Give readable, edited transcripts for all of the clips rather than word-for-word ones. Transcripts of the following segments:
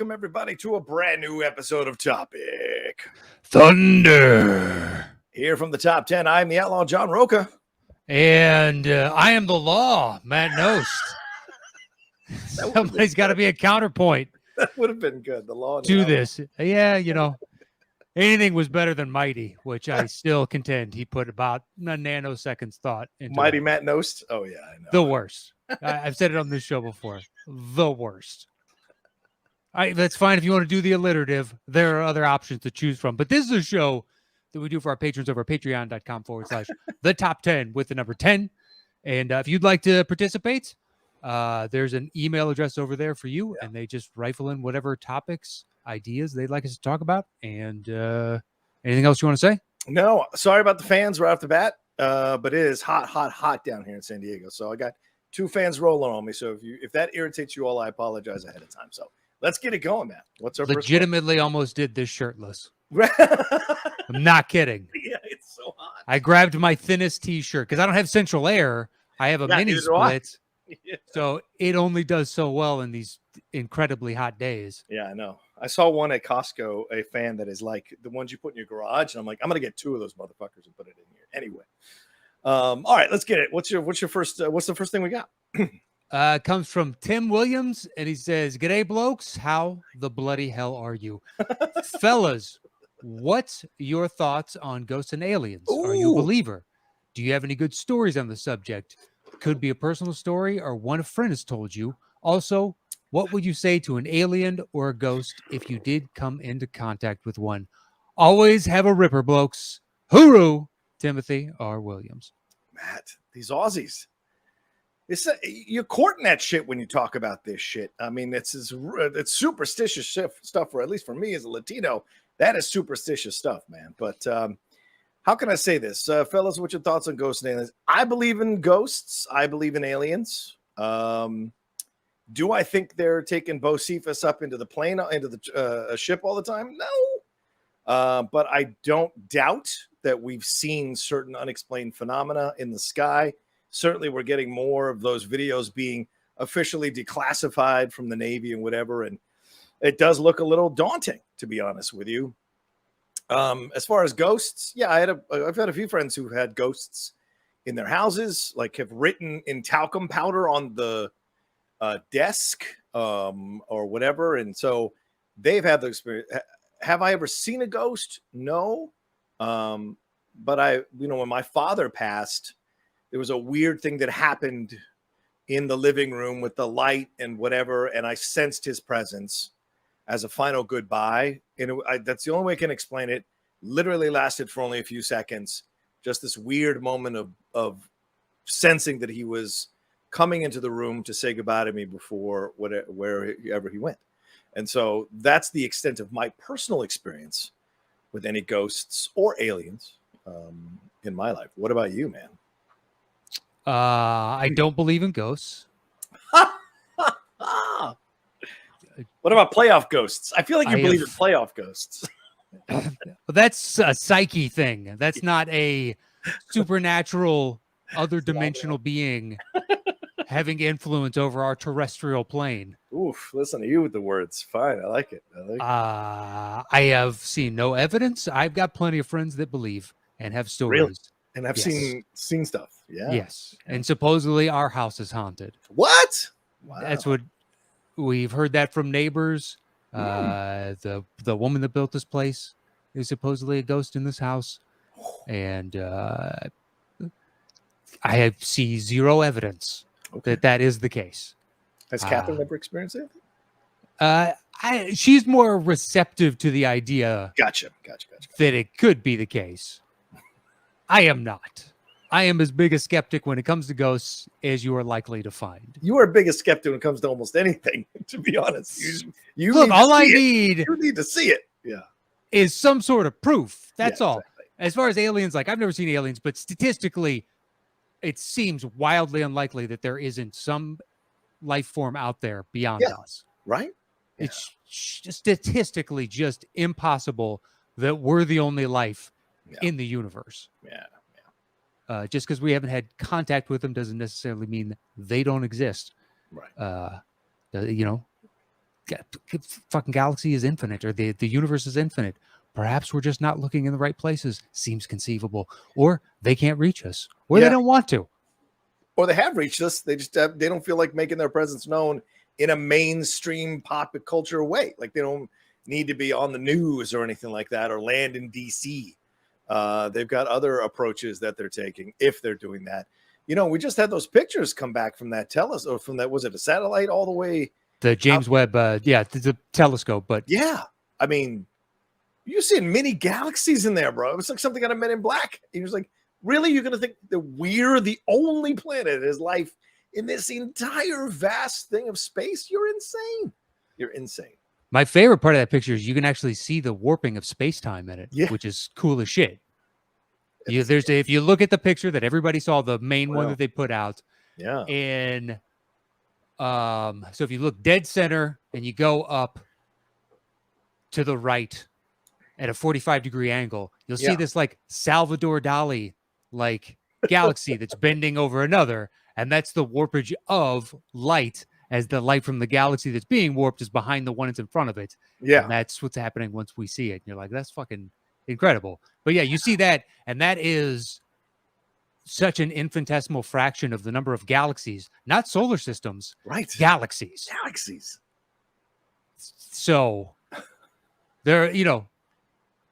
welcome everybody to a brand new episode of Topic Thunder. Here from the top 10, I'm the Outlaw John Roca. And I am the law, Matt Nost. Somebody's got to be a counterpoint. That would have been good. The law to this. Yeah, you know, anything was better than Mighty, which I still contend he put about a nanoseconds thought into Mighty it. Matt Nost. Oh, yeah, I know. The worst. I've said it on this show before. The worst. That's fine if you want to do the alliterative. There are other options to choose from. But this is a show that we do for our patrons over patreon.com/the top 10 with the number 10. And if you'd like to participate, there's an email address over there for you. Yeah. And they just rifle in whatever topics, ideas they'd like us to talk about. And anything else you want to say? No, sorry about the fans right off the bat. But it is hot down here in San Diego. So I got 2 fans rolling on me. So if that irritates you all, I apologize ahead of time. So let's get it going, man. What's our legitimately almost did this shirtless. I'm not kidding. Yeah, it's so hot. I grabbed my thinnest t-shirt because I don't have central air. I have a mini split. Yeah. So it only does so well in these incredibly hot days. Yeah, I know. I saw one at Costco, a fan that is like the ones you put in your garage, and I'm like, I'm gonna get 2 of those motherfuckers and put it in here anyway. All right, let's get it. What's the first thing we got? Comes from Tim Williams, and he says, "G'day, blokes. How the bloody hell are you, fellas? What's your thoughts on ghosts and aliens? Ooh. Are you a believer? Do you have any good stories on the subject? Could be a personal story or one a friend has told you. Also, what would you say to an alien or a ghost if you did come into contact with one? Always have a ripper, blokes. Hooroo, Timothy R. Williams." Matt, these Aussies. You're courting that shit when you talk about this shit. I mean, it's superstitious stuff, or at least for me as a Latino, that is superstitious stuff, man. But how can I say this? Fellas, what's your thoughts on ghosts and aliens? I believe in ghosts. I believe in aliens. Do I think they're taking Bocephus up into the plane, into the ship all the time? No. But I don't doubt that we've seen certain unexplained phenomena in the sky. Certainly, we're getting more of those videos being officially declassified from the Navy and whatever. And it does look a little daunting, to be honest with you. As far as ghosts, yeah, I've had a few friends who had ghosts in their houses, like have written in talcum powder on the desk or whatever. And so they've had the experience. Have I ever seen a ghost? No. But when my father passed, there was a weird thing that happened in the living room with the light and whatever. And I sensed his presence as a final goodbye. And that's the only way I can explain it. Literally lasted for only a few seconds. Just this weird moment of sensing that he was coming into the room to say goodbye to me before wherever he went. And so that's the extent of my personal experience with any ghosts or aliens in my life. What about you, man? I don't believe in ghosts. What about playoff ghosts? I feel like you believe in playoff ghosts. Well, that's a psyche thing. That's not a supernatural, other dimensional being having influence over our terrestrial plane. Oof, listen to you with the words. Fine, I like it. I have seen no evidence. I've got plenty of friends that believe and have stories. Really? And I've seen stuff. Yeah. Yes. Okay. And supposedly our house is haunted. What? Wow. That's what we've heard that from neighbors. The woman that built this place is supposedly a ghost in this house. And I see zero evidence that is the case. Has Catherine ever experienced it? She's more receptive to the idea. Gotcha. That it could be the case. I am not. I am as big a skeptic when it comes to ghosts as you are likely to find. You are big a skeptic when it comes to almost anything, to be honest. You Look, you need to see it. Yeah. Is some sort of proof. That's all. Exactly. As far as aliens, like I've never seen aliens, but statistically, it seems wildly unlikely that there isn't some life form out there beyond us. Right? Yeah. It's statistically just impossible that we're the only life in the universe. Yeah. Just because we haven't had contact with them doesn't necessarily mean they don't exist. Right. fucking galaxy is infinite, or the universe is infinite. Perhaps we're just not looking in the right places. Seems conceivable. Or they can't reach us, or they Yeah. don't want to. Or they have reached us. They just they don't feel like making their presence known in a mainstream pop culture way. Like they don't need to be on the news or anything like that, or land in DC. They've got other approaches that they're taking if they're doing that. You know, we just had those pictures come back from that or from that, was it a satellite all the way? The James Webb, the telescope. But yeah, I mean, you're seeing many galaxies in there, bro. It was like something out of Men in Black. He was like, really? You're going to think that we're the only planet that has life in this entire vast thing of space? You're insane. You're insane. my favorite part of that picture is you can actually see the warping of space-time in it, Yeah. which is cool as shit. If you look at the picture that everybody saw, the main one that they put out, yeah, and so if you look dead center and you go up to the right at a 45-degree angle, you'll see this like Salvador Dali like galaxy that's bending over another, and that's the warpage of light, as the light from the galaxy that's being warped is behind the one that's in front of it. Yeah, and that's what's happening once we see it. And you're like, that's fucking incredible. But yeah, you see that, and that is such an infinitesimal fraction of the number of galaxies, not solar systems, right? Galaxies. So there,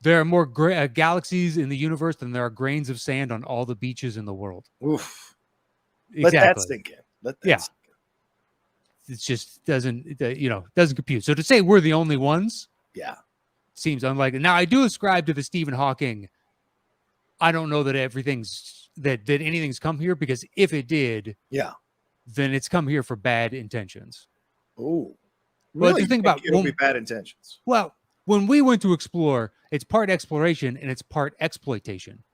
there are more galaxies in the universe than there are grains of sand on all the beaches in the world. Oof. Exactly. Let that sink in. Let that sink in. It just doesn't compute. So to say we're the only ones, seems unlikely. Now I do ascribe to the Stephen Hawking. I don't know that anything's come here, because if it did, then it's come here for bad intentions. Oh, well, really? Think about it'll be bad intentions. Well, when we went to explore, it's part exploration and it's part exploitation.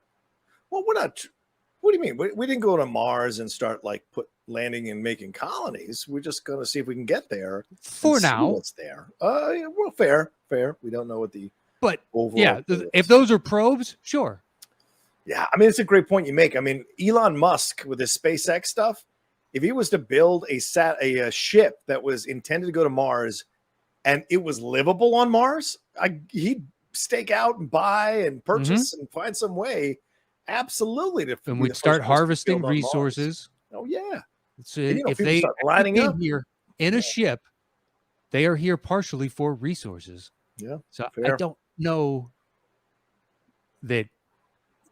Well, we're not. What do you mean? We didn't go to Mars and start landing and making colonies. We're just going to see if we can get there. For now, what's there? Well, fair. We don't know what the overall. If those are probes, sure. Yeah, I mean, it's a great point you make. I mean, Elon Musk with his SpaceX stuff, if he was to build a ship that was intended to go to Mars and it was livable on Mars, he'd stake out and buy and purchase and find some way. Absolutely. And we'd start harvesting resources. Oh, yeah. So if they start lining up here in a ship, they are here partially for resources. Yeah. So fair. I don't know that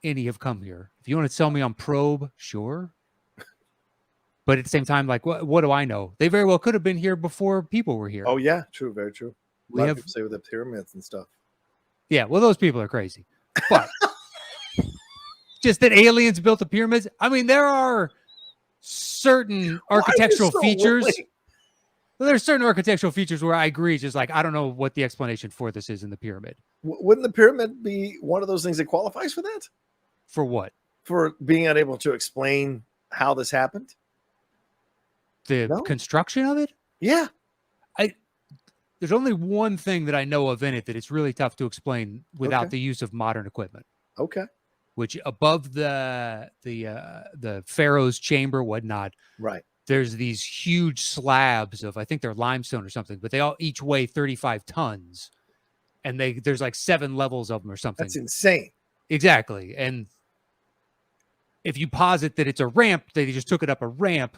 any have come here. If you want to sell me on probe, sure. But at the same time, like, what do I know? They very well could have been here before people were here. Oh, yeah. True. Very true. A lot of people say with the pyramids and stuff. Yeah. Well, those people are crazy. But just that aliens built the pyramids. I mean, there are certain architectural features. Well, there's certain architectural features where I agree. Just like, I don't know what the explanation for this is in the pyramid. Wouldn't the pyramid be one of those things that qualifies for that? For what? For being unable to explain how this happened? The construction of it? Yeah. There's only one thing that I know of in it that it's really tough to explain without the use of modern equipment. Okay. Which above the Pharaoh's chamber, whatnot, right? There's these huge slabs of, I think they're limestone or something, but they all each weigh 35 tons, and there's like 7 levels of them or something. That's insane. Exactly. And if you posit that it's a ramp, they just took it up a ramp,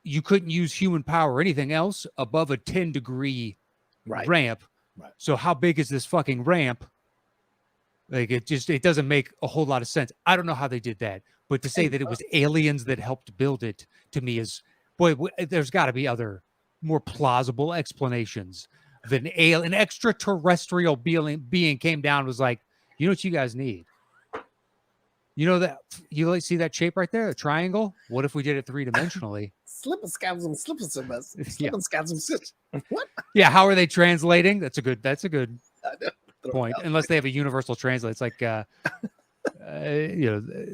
you couldn't use human power or anything else above a 10-degree ramp. Right. So how big is this fucking ramp? Like, it doesn't make a whole lot of sense. I don't know how they did that, but to say that it was aliens that helped build it, to me is, there's got to be other more plausible explanations than an extraterrestrial being came down and was like, you know what you guys need? You know that you see that shape right there, the triangle? What if we did it 3-dimensionally? What? Yeah, how are they translating? That's a good point. Unless they have a universal translate. It's like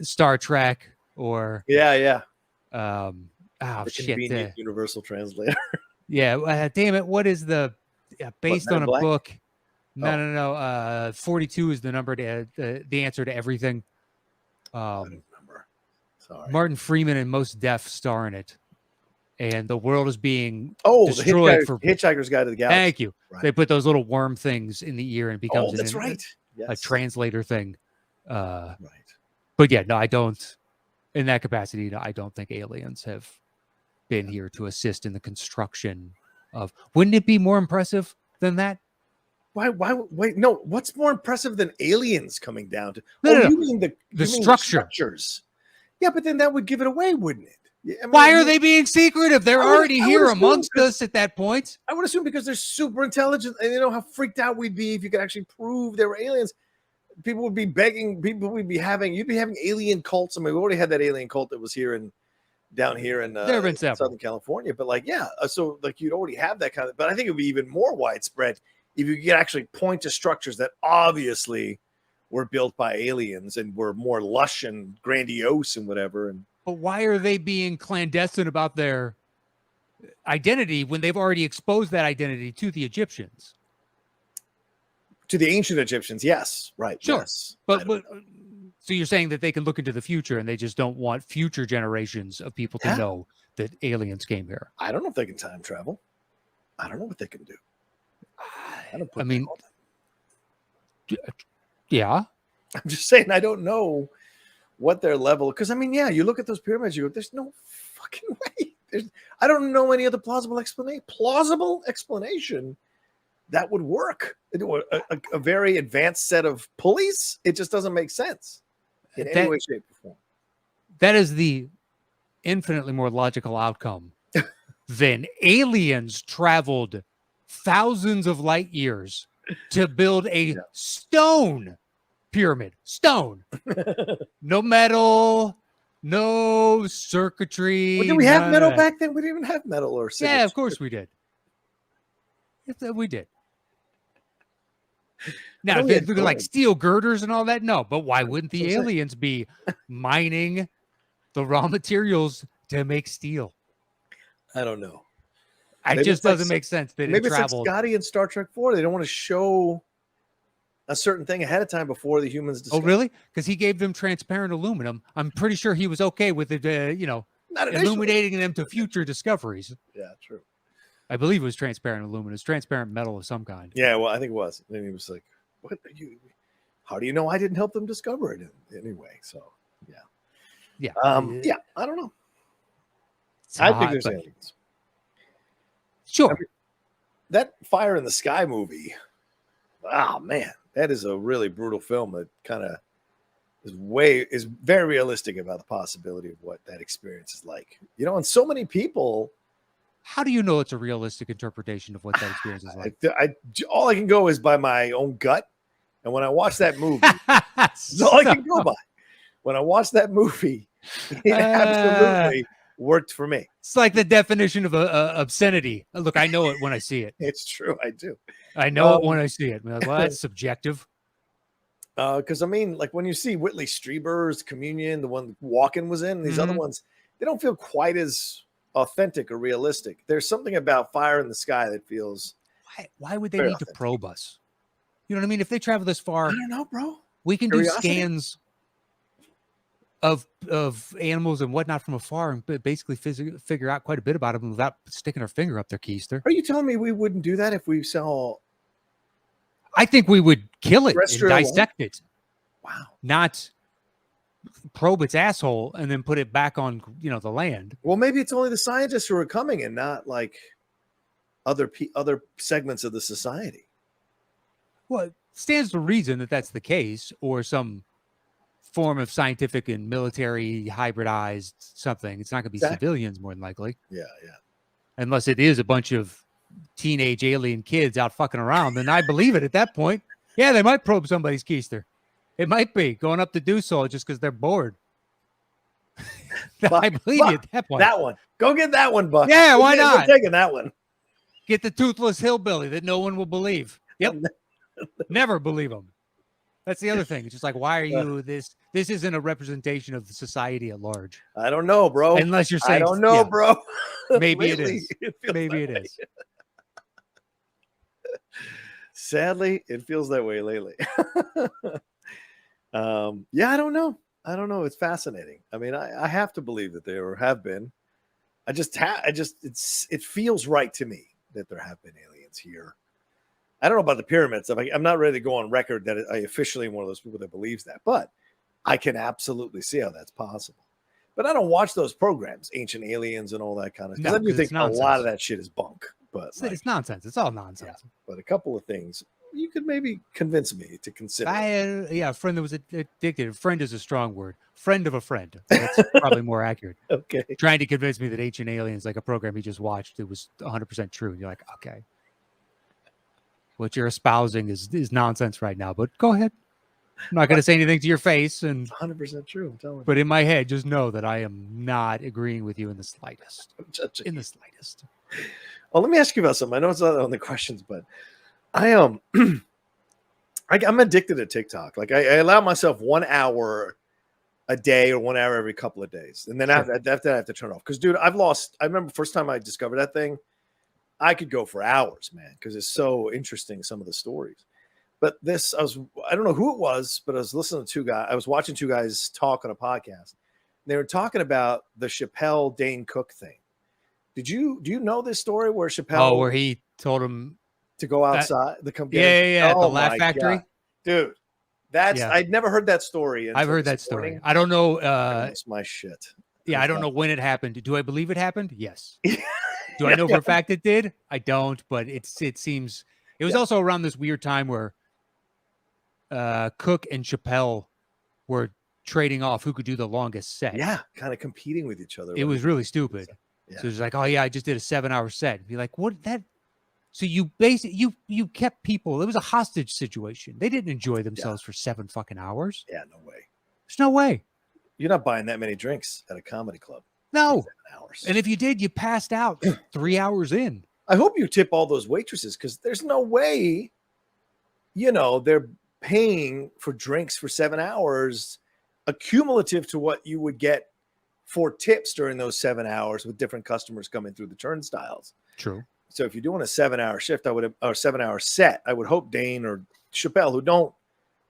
Star Trek or universal translator. Yeah, damn it. What is the based on a book? No. 42 is the number to the answer to everything. I don't remember. Sorry. Martin Freeman and Mos Def star in it. and the world is being Oh, destroyed the Hitchhiker's Guide to the Galaxy. Thank you. Right. They put those little worm things in the ear and it becomes That's right. a Yes. translator thing. Right. But yeah, no, I don't. In that capacity, I don't think aliens have been here to assist in the construction of. Wouldn't it be more impressive than that? Why? Wait, no. What's more impressive than aliens coming down to? No. You mean the structure. Structures? Yeah, but then that would give it away, wouldn't it? Yeah, I mean, why are they being secretive? They're already here amongst us at that point. I would assume because they're super intelligent and they know how freaked out we'd be if you could actually prove they were aliens. People would be begging. You'd be having alien cults. I mean, we already had that alien cult that was down here in there have been several. Southern California. But like, yeah, so like you'd already have that kind of. But I think it would be even more widespread if you could actually point to structures that obviously were built by aliens and were more lush and grandiose and whatever. But why are they being clandestine about their identity when they've already exposed that identity to the Egyptians? To the ancient Egyptians, yes, right, sure. Yes. But so you're saying that they can look into the future and they just don't want future generations of people to know that aliens came here? I don't know if they can time travel. I don't know what they can do. I mean, yeah. I'm just saying I don't know what their level. Because I mean, yeah, you look at those pyramids, you go, "There's no fucking way." I don't know any other plausible explanation that would work. A very advanced set of pulleys. It just doesn't make sense in any way, shape, or form. That is the infinitely more logical outcome than aliens traveled thousands of light years to build a stone pyramid. Stone. No metal, no circuitry. Well, did we have metal back then? We didn't even have metal or circuitry. Yeah, of course we did. We did. Now, they're like steel girders and all that. No, but why wouldn't the aliens be mining the raw materials to make steel? I don't know. It just doesn't make sense. Maybe it's like Scotty in Star Trek 4. They don't want to show a certain thing ahead of time before the humans discover. Oh, really? Because he gave them transparent aluminum. I'm pretty sure he was okay with it, illuminating them to future discoveries. Yeah, true. I believe it was transparent aluminum. It's transparent metal of some kind. Yeah, well, I think it was. And he was like, "What are you? How do you know I didn't help them discover it anyway?" So, yeah. I don't know. I think there's aliens. Sure. I mean, that Fire in the Sky movie. Oh man, that is a really brutal film that kind of is very realistic about the possibility of what that experience is like. And so many people. How do you know it's a realistic interpretation of what that experience is like? All I can go is by my own gut. And when I watch that movie, that's all I can go by. When I watch that movie, it absolutely worked for me. It's like the definition of obscenity. Look, I know it when I see it. It's true. I do. I know it when I see it. Well, that's subjective. Because I mean, like when you see Whitley Strieber's Communion, the one Walken was in, these other ones, they don't feel quite as authentic or realistic. There's something about Fire in the Sky that feels. Why would they need authentic to probe us? You know what I mean? If they travel this far, I don't know, bro. We can do scans of animals and whatnot from afar and basically figure out quite a bit about them without sticking our finger up their keister. Are you telling me we wouldn't do that if we saw? I think we would kill it and dissect it. Wow. Not probe its asshole and then put it back on the land. Well, maybe it's only the scientists who are coming and not like other segments of the society. Well, it stands to reason that that's the case, or some form of scientific and military hybridized something. It's not going to be civilians, more than likely. Yeah. Unless it is a bunch of teenage alien kids out fucking around, then I believe it at that point. Yeah, they might probe somebody's keister. It might be going up to do so just because they're bored. I believe you at that point. That one. Go get that one, Buck. Yeah, why not? We're taking that one. Get the toothless hillbilly that no one will believe. Yep. Never believe him. That's the other thing. It's just like, why are you this? This isn't a representation of the society at large. I don't know, bro. Unless you're saying, I don't know, bro. Maybe it is. Maybe it is. Sadly, it feels that way lately. Yeah, I don't know. It's fascinating. I mean, I have to believe that there have been. it feels right to me that there have been aliens here. I don't know about the pyramids. I'm not ready to go on record that I officially am one of those people that believes that, but I can absolutely see how that's possible. But I don't watch those programs, Ancient Aliens and all that kind of stuff. I do think a lot of that shit is bunk. But it's nonsense. It's all nonsense. Yeah, but a couple of things you could maybe convince me to consider. A friend that was addicted. Friend is a strong word. Friend of a friend. That's probably more accurate. Okay. Trying to convince me that Ancient Aliens, like a program he just watched, it was 100% true. And you're like, okay. What you're espousing is nonsense right now, but go ahead. I'm not going to say anything to your face. And 100% true. I'm telling you. But in my head, just know that I am not agreeing with you in the slightest. In the slightest. Well, let me ask you about something. I know it's not on the questions, but I am I'm addicted to TikTok. Like I allow myself 1 hour a day or 1 hour every couple of days. And then after that, I have to turn off. Because, dude, I remember first time I discovered that thing, I could go for hours, man, because it's so interesting, some of the stories. But I don't know who it was, but I was listening to I was watching two guys talk on a podcast. They were talking about the Chappelle Dane Cook thing. Do you know this story where Chappelle? Where he told him to go outside, to come get at the Laugh Factory, dude. I'd never heard that story. I've heard that story. I don't know. That's my shit. Yeah, I don't know when it happened. Do I believe it happened? Yes. Do I know for a fact it did? I don't, but it seems it was also around this weird time where Cook and Chappelle were trading off who could do the longest set. Yeah, kind of competing with each other. It was really stupid. Yeah. So it's like, oh yeah, I just did a 7-hour set. Be like, what that? So you basically you kept people. It was a hostage situation. They didn't enjoy themselves for 7 fucking hours. Yeah, no way. There's no way. You're not buying that many drinks at a comedy club. No. 7 hours. And if you did, you passed out 3 hours in. I hope you tip all those waitresses because there's no way, they're paying for drinks for 7 hours, accumulative to what you would get for tips during those 7 hours with different customers coming through the turnstiles. True. So if you're doing a 7-hour shift, or 7-hour set, I would hope Dane or Chappelle, who don't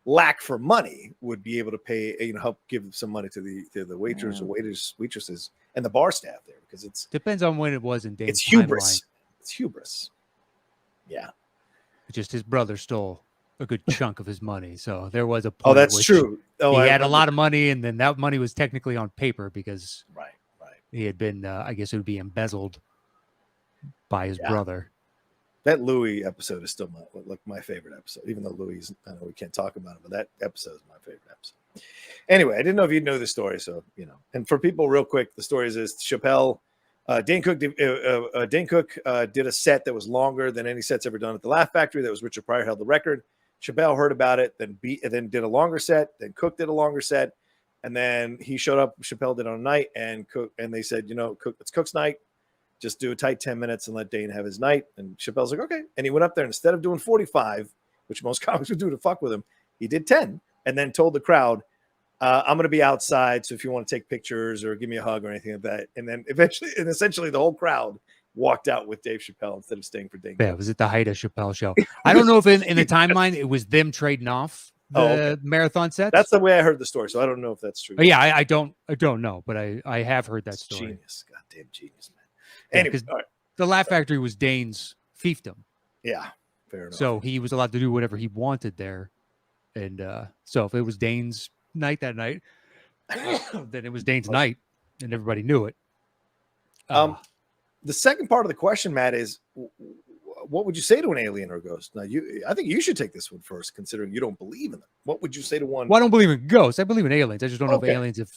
lack for money, would be able to pay, help give some money to the waiters or waitresses and the bar staff there, because it's depends on when it was in Dane's it's hubris. timeline. It's hubris. Yeah. Just his brother stole a good chunk of his money, so there was a point. Oh, that's true. He had a lot of money, and then that money was technically on paper because right. He had been, I guess it would be embezzled by his brother. That Louis episode is still my favorite episode, even though Louis, I know we can't talk about it, but that episode is my favorite episode. Anyway, I didn't know if you'd know the story, so And for people, real quick, the story is Chappelle, Dane Cook did a set that was longer than any sets ever done at the Laugh Factory. That was Richard Pryor held the record. Chappelle heard about it, then did a longer set. Then Cook did a longer set, and then he showed up. Chappelle did on a night, and they said, Cook, it's Cook's night. Just do a tight 10 minutes and let Dane have his night. And Chappelle's like, okay. And he went up there, and instead of doing 45, which most comics would do to fuck with him, he did 10, and then told the crowd, I'm going to be outside, so if you want to take pictures or give me a hug or anything like that. And then essentially the whole crowd walked out with Dave Chappelle instead of staying for Dane. Yeah, it was at the height of Chappelle show. I don't know if in the timeline it was them trading off the marathon sets. That's the way I heard the story, so I don't know if that's true. Oh, yeah, I don't know, but I have heard that story. Genius, goddamn genius, man. Anyway, all right. The Laugh Factory was Dane's fiefdom. Yeah, fair enough. So he was allowed to do whatever he wanted there, and so if it was Dane's night that night, then it was Dane's night, and everybody knew it. The second part of the question, Matt, is what would you say to an alien or a ghost? Now, I think you should take this one first, considering you don't believe in them. What would you say to one? Well, I don't believe in ghosts. I believe in aliens. I just don't know if aliens have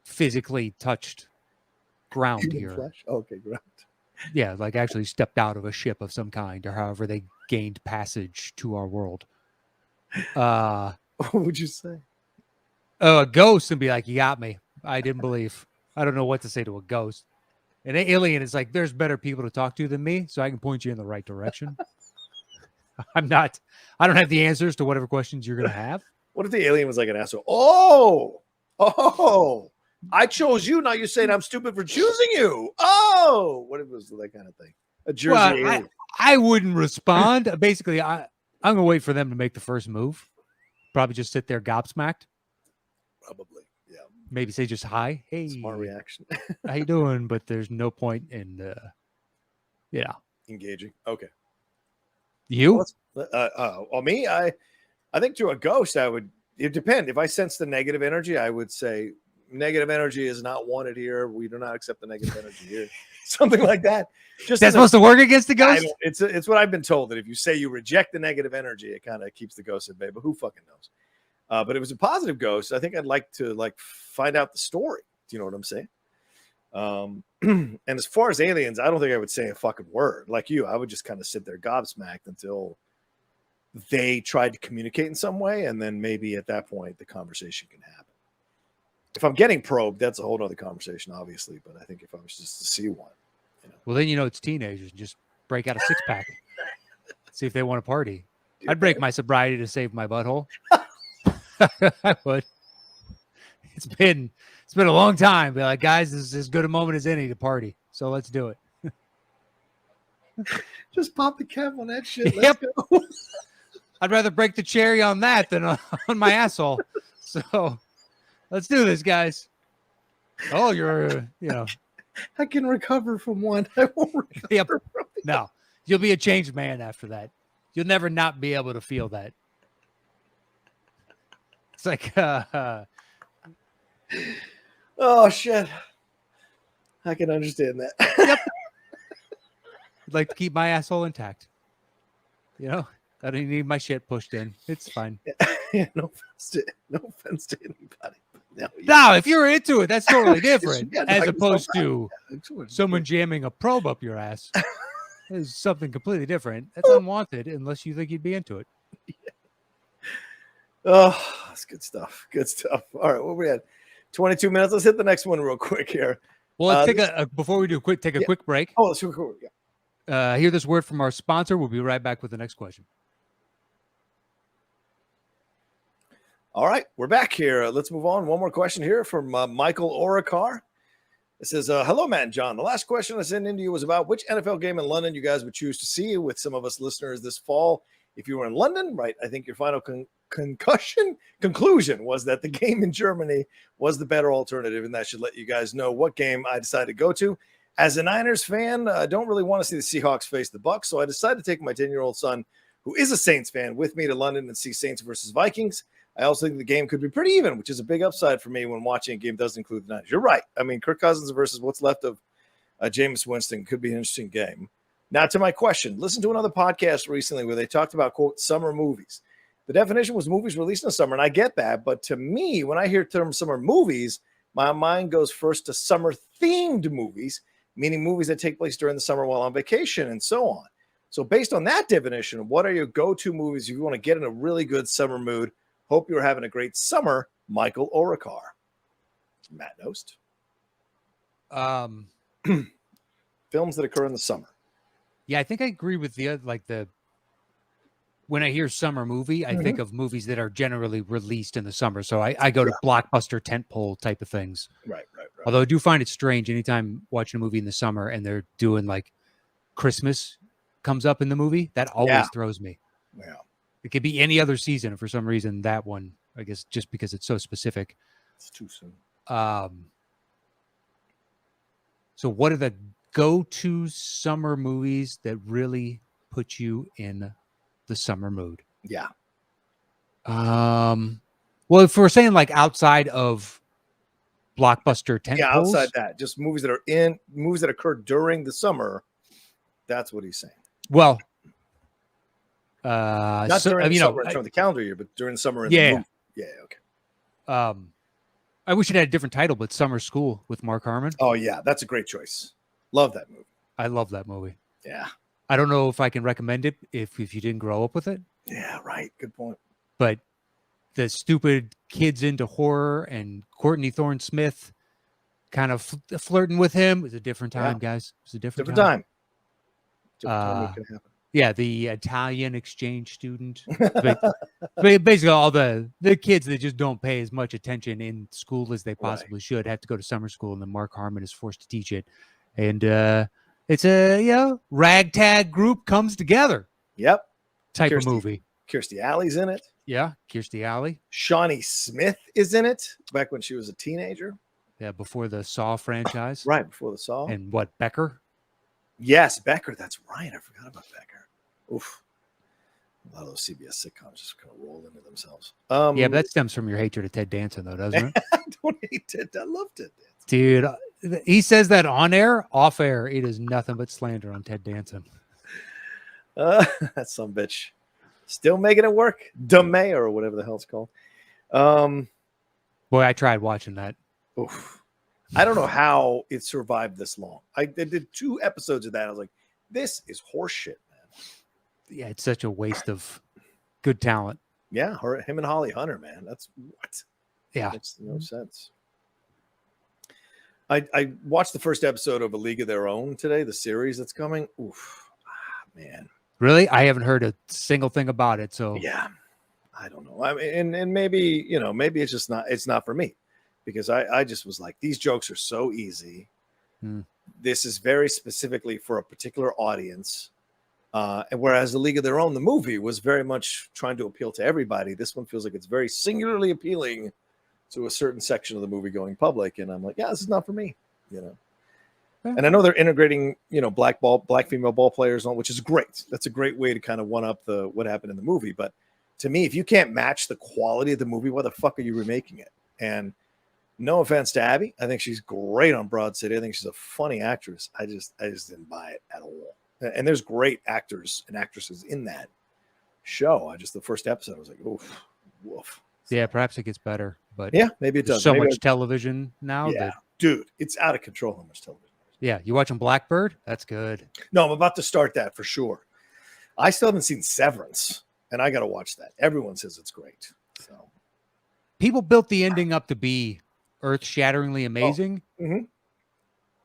physically touched ground here. Flesh? Okay, ground. Yeah, like actually stepped out of a ship of some kind, or however they gained passage to our world. What would you say? A ghost and be like, you got me. I didn't believe. I don't know what to say to a ghost. An alien is like, there's better people to talk to than me, so I can point you in the right direction. I don't have the answers to whatever questions you're going to have. What if the alien was like an asshole? Oh, I chose you. Now you're saying I'm stupid for choosing you. Oh, what if it was that kind of thing? A Jersey alien. I wouldn't respond. Basically, I'm going to wait for them to make the first move. Probably just sit there gobsmacked. Probably, yeah. Maybe say just hi. Hey, Smart reaction. how you doing? But there's no point in, Engaging. Okay. You? Me, I think to a ghost, it depend. If I sense the negative energy, I would say negative energy is not wanted here. We do not accept the negative energy here. Something like that. Just That's supposed to work against the ghost? It's what I've been told, that if you say you reject the negative energy, it kind of keeps the ghost at bay. But who fucking knows? But if it was a positive ghost, I think I'd like to find out the story. Do you know what I'm saying? And as far as aliens, I don't think I would say a fucking word. Like you, I would just kind of sit there gobsmacked until they tried to communicate in some way, and then maybe at that point the conversation can happen. If I'm getting probed, that's a whole other conversation, obviously. But I think if I was just to see one, well, then it's teenagers. Just break out a 6-pack, see if they want to party. I'd break my sobriety to save my butthole. I would. It's been a long time. Be like, guys, this is as good a moment as any to party. So let's do it. Just pop the cap on that shit. Yep. Let's go. I'd rather break the cherry on that than on my asshole. So let's do this, guys. Oh, you're, I can recover from one. I won't recover. Yep. No, you'll be a changed man after that. You'll never not be able to feel that. It's like, oh shit. I can understand that. Yep. I'd like to keep my asshole intact. I don't need my shit pushed in. It's fine. Yeah, no offense to anybody. No, if you're into it, that's totally different. Yeah, as opposed to someone jamming a probe up your ass. Is something completely different. That's unwanted unless you think you'd be into it. Yeah. Oh, that's good stuff. Good stuff. All right, what we had? 22 minutes. Let's hit the next one real quick here. Well, let's before we do take a quick break. Oh, let's record. Yeah. Hear this word from our sponsor. We'll be right back with the next question. All right, we're back here. Let's move on. One more question here from Michael Orikar. It says, hello, Matt and John. The last question I sent in to you was about which NFL game in London you guys would choose to see with some of us listeners this fall. If you were in London, right, I think your final conclusion was that the game in Germany was the better alternative, and that should let you guys know what game I decided to go to. As a Niners fan, I don't really want to see the Seahawks face the Bucs, so I decided to take my 10-year-old son, who is a Saints fan, with me to London and see Saints versus Vikings. I also think the game could be pretty even, which is a big upside for me when watching a game doesn't include the Niners. You're right. I mean, Kirk Cousins versus what's left of Jameis Winston could be an interesting game. Now to my question. Listen to another podcast recently where they talked about, quote, summer movies. The definition was movies released in the summer, and I get that. But to me, when I hear the term summer movies, my mind goes first to summer-themed movies, meaning movies that take place during the summer while on vacation and so on. So based on that definition, what are your go-to movies if you want to get in a really good summer mood? Hope you're having a great summer, Michael Orikar. Matt Nost. Films that occur in the summer. Yeah, I think I agree with when I hear summer movie, I think of movies that are generally released in the summer. So I go to blockbuster tentpole type of things. Right. Although I do find it strange anytime watching a movie in the summer and they're doing like Christmas comes up in the movie, that always throws me. Yeah. It could be any other season, and for some reason that one, I guess, just because it's so specific. It's too soon. So what are the go-to summer movies that really put you in the summer mood? Yeah. Well, if we're saying like outside of blockbuster tentpoles, outside that, just movies that occur during the summer. That's what he's saying. Well, not during the summer during the calendar year, but during the summer. Okay. I wish it had a different title, but Summer School with Mark Harmon. Oh yeah, that's a great choice. Love that movie. I love that movie. Yeah. I don't know if I can recommend it if you didn't grow up with it. Yeah, right. Good point. But the stupid kids into horror and Courtney Thorne-Smith kind of flirting with him. It was a different time, guys. It was a different time. Yeah, the Italian exchange student. Basically, all the kids that just don't pay as much attention in school as they possibly should have to go to summer school, and then Mark Harmon is forced to teach it. And it's a ragtag group comes together. Yep. Type of movie. Kirstie Alley's in it. Yeah, Kirstie Alley. Shawnee Smith is in it back when she was a teenager. Yeah, before the Saw franchise. Right before the Saw. And what, Becker? Yes, Becker. That's right. I forgot about Becker. Oof. A lot of those CBS sitcoms just kind of roll into themselves. Yeah, but that stems from your hatred of Ted Danson, though, doesn't it? I don't hate it. I loved it. Dude, he says that on air, off air, it is nothing but slander on Ted Danson. That some bitch. Still making it work. DeMay or whatever the hell it's called. Boy, I tried watching that. Oof. I don't know how it survived this long. I did 2 episodes of that. I was like, this is horseshit, man. Yeah, it's such a waste of good talent. Yeah, him and Holly Hunter, man. That's what? Yeah. Makes no sense. I watched the first episode of A League of Their Own today, the series that's coming. Oof. Man. Really? I haven't heard a single thing about it. So yeah, I don't know. I mean, and maybe, maybe it's not for me, because I just was like, these jokes are so easy. This is very specifically for a particular audience. And whereas The League of Their Own, the movie, was very much trying to appeal to everybody, this one feels like it's very singularly appealing to a certain section of the movie going public. And I'm like, yeah, this is not for me, And I know they're integrating, black female ball players on, which is great. That's a great way to kind of one up what happened in the movie. But to me, if you can't match the quality of the movie, why the fuck are you remaking it? And no offense to Abby, I think she's great on Broad City. I think she's a funny actress. I just didn't buy it at all. And there's great actors and actresses in that show. The first episode, I was like, oof, woof. Yeah, perhaps it gets better, but yeah, maybe it does. So much television now. Yeah, dude, it's out of control how much television. Yeah, you watching Blackbird? That's good. No, I'm about to start that for sure. I still haven't seen Severance, and I got to watch that. Everyone says it's great. So people built the ending up to be earth-shatteringly amazing.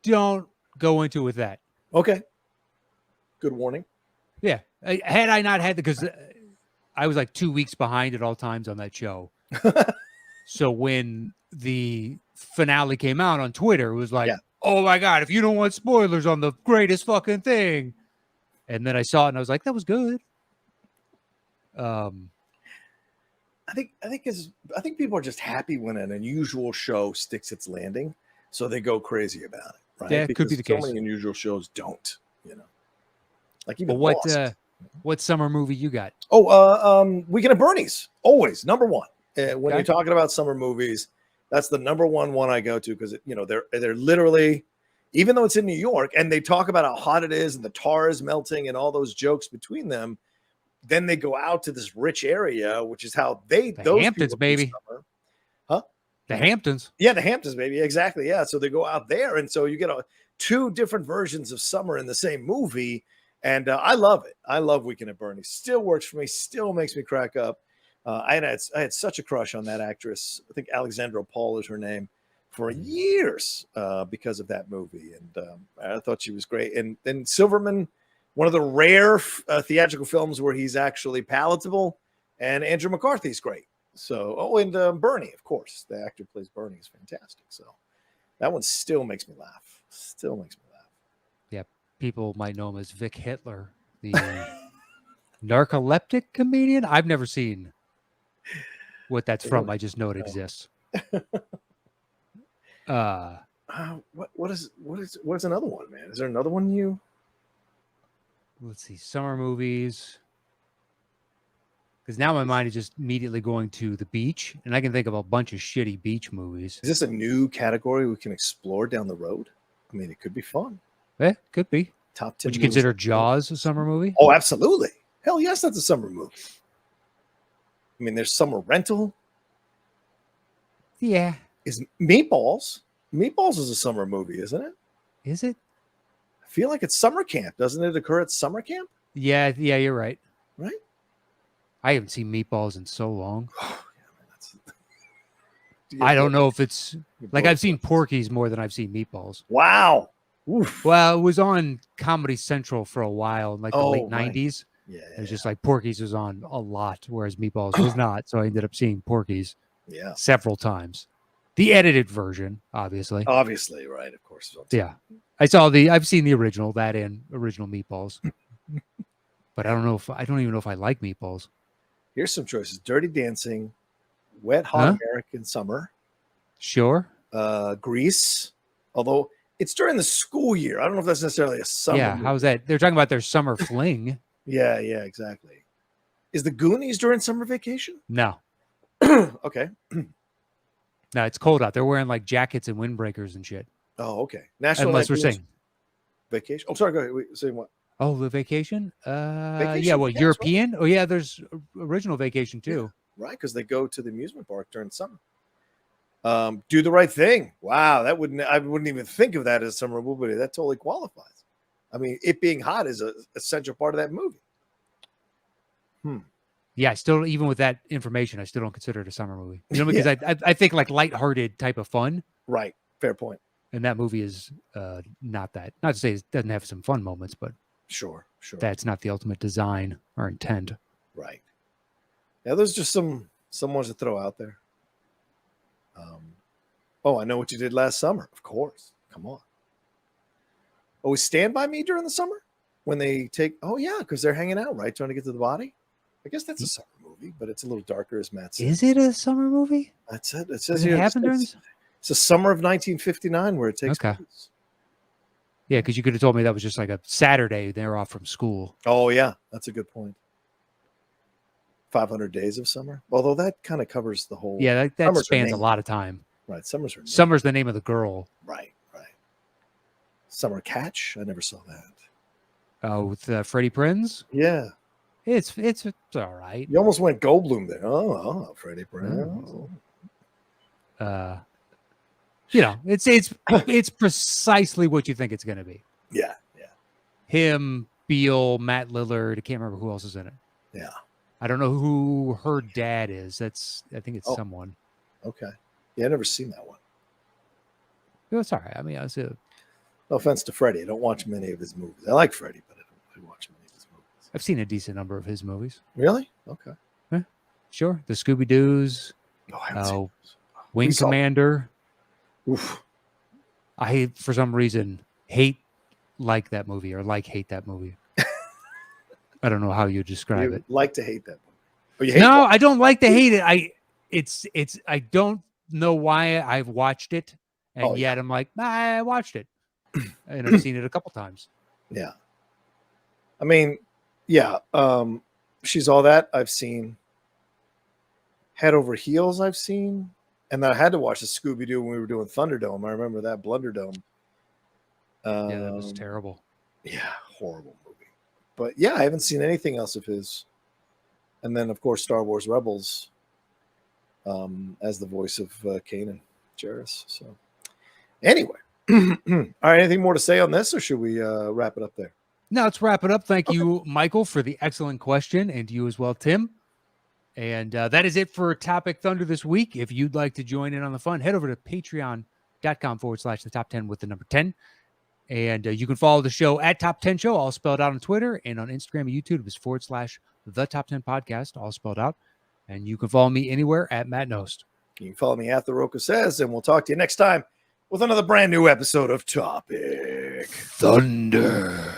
Don't go into it with that. Okay. Good warning. Yeah. Had I not had because I was like 2 weeks behind at all times on that show. So when the finale came out on Twitter, it was like, oh my God, if you don't want spoilers on the greatest fucking thing. And then I saw it and I was like, that was good. I think people are just happy when an unusual show sticks its landing, so they go crazy about it, right? Yeah, it could be the case. So many unusual shows don't, Like even Lost. What summer movie you got? Weekend at Bernie's, always number one. When you're talking about summer movies, that's the number one I go to, because they're literally, even though it's in New York and they talk about how hot it is and the tar is melting and all those jokes between them, then they go out to this rich area, which is how those Hamptons, baby. Huh? The Hamptons. Yeah, the Hamptons, baby. Exactly. Yeah. So they go out there, and so you get 2 different versions of summer in the same movie. And I love it. I love Weekend at Bernie's. Still works for me. Still makes me crack up. I had such a crush on that actress. I think Alexandra Paul is her name, for years because of that movie. And I thought she was great. And then Silverman, one of the rare theatrical films where he's actually palatable. And Andrew McCarthy's great. So, and Bernie, of course. The actor who plays Bernie is fantastic. So that one still makes me laugh. Yeah. People might know him as Vic Hitler, the narcoleptic comedian. I've never seen what that's from. I just know it exists. What's another one, man? Is there another one you? Let's see, summer movies. Because now my mind is just immediately going to the beach, and I can think of a bunch of shitty beach movies. Is this a new category we can explore down the road? I mean, it could be fun. Yeah, could be. Top 10. Would you consider Jaws a summer movie? Oh, absolutely. Hell yes, that's a summer movie. I mean, there's Summer Rental. Yeah. Is Meatballs. Meatballs is a summer movie, isn't it? Is it? I feel like it's summer camp. Doesn't it occur at summer camp? Yeah, you're right. Right? I haven't seen Meatballs in so long. Oh, yeah, man, I don't know if it's like I've seen Porky's more than I've seen Meatballs. Wow. Oof. Well, it was on Comedy Central for a while in like the late 90s. Yeah. It was just like Porky's was on a lot, whereas Meatballs was not. So I ended up seeing Porky's several times. The edited version, obviously. Obviously, right. Of course. Yeah. I've seen the original, original Meatballs. But I don't even know if I like Meatballs. Here's some choices: Dirty Dancing, Wet Hot American Summer, Sure. Grease. Although it's during the school year, I don't know if that's necessarily a summer. Yeah, movie. how's that? They're talking about their summer fling. Yeah, exactly. Is the Goonies during summer vacation? No. Okay. No, it's cold out. They're wearing like jackets and windbreakers and shit. Oh, okay. National Unless we're Lampoon's saying Vacation. Oh, sorry. Go ahead. Wait, saying what? Oh, the vacation? Vacation? Yeah, well, Yeah, that's European? Oh, yeah, there's original vacation too. Right, because they go to the amusement park during summer. Do the Right Thing. Wow, I wouldn't even think of that as a summer movie, but that totally qualifies. I mean, it being hot is an essential part of that movie. Yeah, I still, even with that information, I still don't consider it a summer movie. You know, because I think like lighthearted type of fun. Right. Fair point. And that movie is not that. Not to say it doesn't have some fun moments, but Sure. that's not the ultimate design or intent. Right. Yeah, there's just some ones to throw out there. I know what you did last summer. Of course. Come on. Oh, Stand By Me during the summer? When they take, because they're hanging out, right? Trying to get to the body. I guess that's a summer movie, but it's a little darker, as Matt said. Is it a summer movie? That's it. It Does says it here. happen during this? It's the summer of 1959 where it takes place. Yeah, because you could have told me that was just like a Saturday. They're off from school. Oh, yeah. That's a good point. 500 Days of Summer. Although that kind of covers the whole. Yeah, that spans a lot of time. Right. Summer's the name of the girl. Right. Summer Catch. I never saw that. Oh, with Freddie Prinze? Yeah. It's all right. You almost went Goldblum there. Oh, Freddie Prinze. It's precisely what you think it's going to be. Yeah. Him, Beal, Matt Lillard. I can't remember who else is in it. Yeah. I don't know who her dad is. I think it's someone. Okay. Yeah, I've never seen that one. It's all right. I mean, no offense to Freddie. I don't watch many of his movies. I like Freddie, but I don't really watch many of his movies. I've seen a decent number of his movies. Really? Okay. Yeah, sure. The Scooby-Doos. Wing Commander. Oof. I, for some reason, hate that movie. I don't know how you describe it. Like to hate that movie. No, I don't like to hate it. I don't know why I've watched it, and yet I'm like, I watched it, and I've seen it a couple times. Yeah. I mean, yeah. She's All That I've seen. Head Over Heels I've seen. And then I had to watch the Scooby-Doo when we were doing Thunderdome. I remember that Blunderdome. Yeah, that was terrible. Yeah, horrible movie. But yeah, I haven't seen anything else of his. And then, of course, Star Wars Rebels as the voice of Kanan Jarrus. So anyway. All right, anything more to say on this, or should we wrap it up there? No, let's wrap it up. Thank you, Michael, for the excellent question, and you as well, Tim. And that is it for Topic Thunder this week. If you'd like to join in on the fun, head over to patreon.com/the top 10 with the number 10. And you can follow the show at Top 10 Show, all spelled out on Twitter, and on Instagram and YouTube is /the top 10 podcast, all spelled out. And you can follow me anywhere at Matt Nost. You can follow me at The Roca Says, and we'll talk to you next time with another brand new episode of Topic Thunder.